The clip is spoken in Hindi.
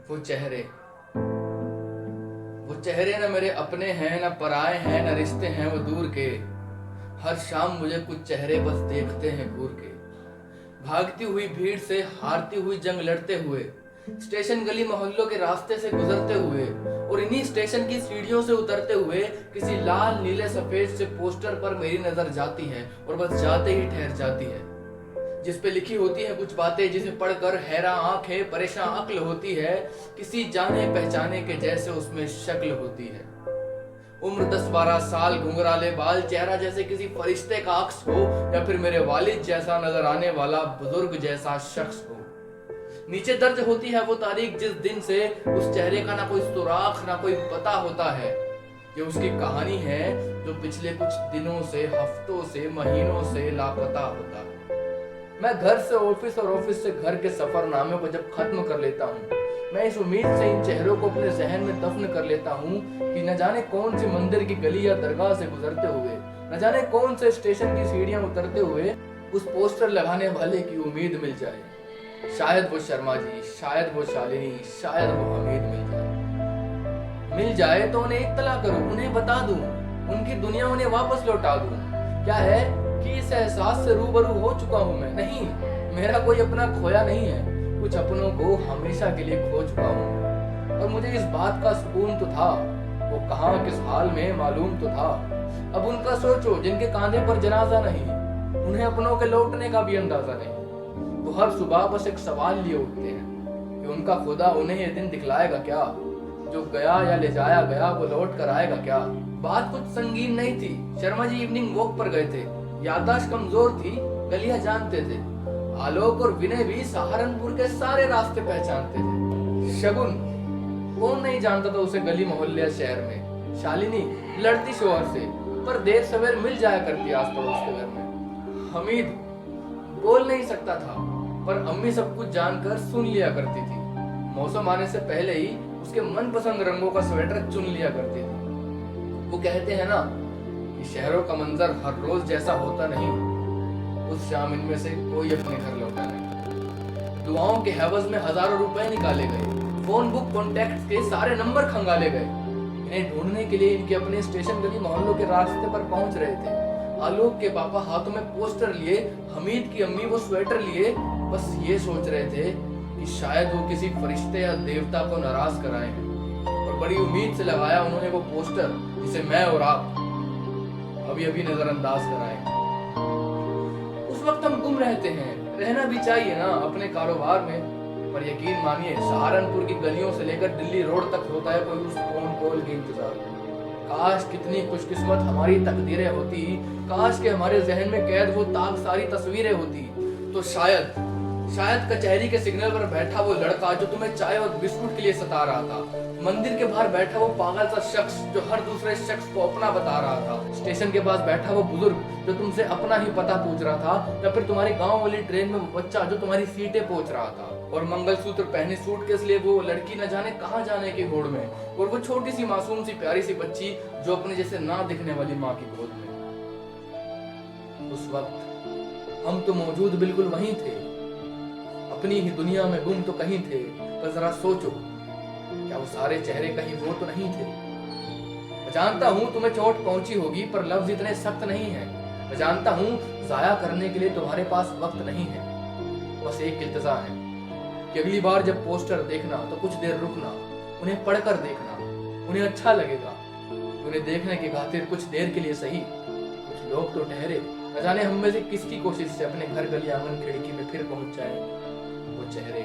वो चेहरे वो चेहरे न मेरे अपने हैं, न पराए हैं, न रिश्ते हैं वो दूर के। हर शाम मुझे कुछ चेहरे बस देखते हैं घूर के। भागती हुई भीड़ से, हारती हुई जंग लड़ते हुए, स्टेशन गली मोहल्लों के रास्ते से गुजरते हुए, और इन्हीं स्टेशन की सीढ़ियों से उतरते हुए किसी लाल नीले सफेद से पोस्टर पर मेरी नजर जाती है और बस जाते ही ठहर जाती है, जिस पे लिखी होती है कुछ बातें जिसे पढ़कर हैरान आंखें परेशान अक्ल होती है। किसी जाने पहचाने के जैसे उसमें शक्ल होती है। उम्र 10-12 साल, घुंघराले बाल, चेहरा जैसे किसी फरिश्ते का अक्स हो, या फिर मेरे वालिद जैसा नजर आने वाला बुजुर्ग जैसा शख्स हो। नीचे दर्ज होती है वो तारीख जिस दिन से उस चेहरे का ना कोई सुराख ना कोई पता होता है। ये उसकी कहानी है जो पिछले कुछ दिनों से, हफ्तों से, महीनों से लापता होता है। मैं घर से ऑफिस और ऑफिस से घर के सफरनामे को जब खत्म कर लेता हूँ, मैं इस उम्मीद से इन चेहरों को अपने जहन में दफन कर लेता हूँ कि न जाने कौन सी मंदिर की गली या दरगाह से गुजरते हुए, न जाने कौन से स्टेशन की सीढ़ियां उतरते हुए उस पोस्टर लगाने वाले की उम्मीद मिल जाए। शायद वो शर्मा जी, शायद वो शालिनी, शायद वो हमीद मिल जाए तो उन्हें इत्तला करूं, उन्हें बता दूं, उनकी दुनिया उन्हें वापस लौटा दूं। क्या है कि इस एहसास से रूबरू हो चुका हूं मैं। नहीं, मेरा कोई अपना खोया नहीं है, कुछ अपनों को हमेशा के लिए खो चुका हूं। और मुझे इस बात का सुकून तो था, वो कहाँ किस हाल में मालूम तो था। अब उनका सोचो जिनके कांधे पर जनाजा नहीं, उन्हें अपनों के लौटने का भी अंदाजा नहीं। वो हर सुबह बस एक सवाल लिए उठते हैं कि उनका खुदा उन्हें ये दिन दिखलाएगा क्या, जो गया या ले जाया गया वो लौट कर आएगा क्या। बात कुछ संगीन नहीं थी। शर्मा जी इवनिंग वॉक पर गए थे, याददाश्त कमजोर थी, गलियां जानते थे। आलोक और विनय भी सहारनपुर के सारे रास्ते पहचानते थे। शगुन, कौन नहीं जानता था उसे गली मोहल्ले या शहर में। शालिनी लड़ती शोहर से, पर देर सवेर मिल जाया करती आस पड़ोस के घर में। हमीद बोल नहीं सकता था, पर अम्मी सब कुछ जानकर सुन लिया करती थी। मौसम आने से पहले ही उसके मनपसंद रंगों का स्वेटर चुन लिया करती थी। वो कहते हैं ना कि शहरों का मंजर हर रोज जैसा होता नहीं। उस शाम इनमें से कोई अपने घर लौटा नहीं। दुआओं के हवज में हजारों रुपए निकाले गए, फोन बुक कॉन्टैक्ट्स के सारे नंबर खंगाले गए। इन्हें ढूंढने के लिए इनके अपने स्टेशन गली मोहल्लों के रास्ते पर पहुंच रहे थे। आलोक के पापा हाथों में पोस्टर लिए, हमीद की अम्मी वो स्वेटर लिए, बस ये सोच रहे थे कि शायद वो किसी फरिश्ते या देवता को नाराज कराए हैं। और बड़ी उम्मीद से लगाया उन्होंने वो पोस्टर जिसे मैं और आप अभी अभी नजरअंदाज कराए। उस वक्त हम गुम रहते हैं, रहना भी चाहिए ना अपने कारोबार में। पर यकीन मानिए, सहारनपुर की गलियों से लेकर दिल्ली रोड तक होता है कोई उस फोन कॉल के इंतजार। काश कितनी खुशकिस्मत हमारी तकदीरें होती, काश के हमारे जहन में कैद वो ताक सारी तस्वीरें होती, तो शायद कचहरी के सिग्नल पर बैठा वो लड़का जो तुम्हें चाय और बिस्कुट के लिए सता रहा था, मंदिर के बाहर बैठा वो पागल सा शख्स जो हर दूसरे शख्स को अपना बता रहा था, स्टेशन के पास बैठा वो बुजुर्ग जो तुमसे अपना ही पता पूछ रहा था, या फिर तुम्हारे गांव वाली ट्रेन में वो बच्चा जो तुम्हारी सीटें पहुंच रहा था, और मंगलसूत्र पहने सूटकेस लिए वो लड़की न जाने कहां जाने की होड़ में, और वो छोटी सी मासूम सी प्यारी सी बच्ची जो अपने जैसे ना दिखने वाली माँ की गोद में। उस वक्त हम तो मौजूद बिल्कुल वहीं थे, अपनी ही दुनिया में गुम तो कहीं थे। पर जरा सोचो, क्या वो सारे चेहरे कहीं वो तो नहीं थे। मैं जानता हूं तुम्हें चोट पहुंची होगी, पर लफ्ज इतने सख्त नहीं है। मैं जानता हूं जाया करने के लिए तुम्हारे पास वक्त नहीं है। बस एक इल्तजा है कि अगली बार जब पोस्टर देखना तो कुछ देर रुकना, उन्हें पढ़कर देखना, उन्हें अच्छा लगेगा। उन्हें देखने की खातिर कुछ देर के लिए सही, कुछ लोग तो ठहरे, न जाने हम में से किसकी कोशिश से अपने घर गली आंगन खिड़की में फिर पहुंच जाए वो चेहरे।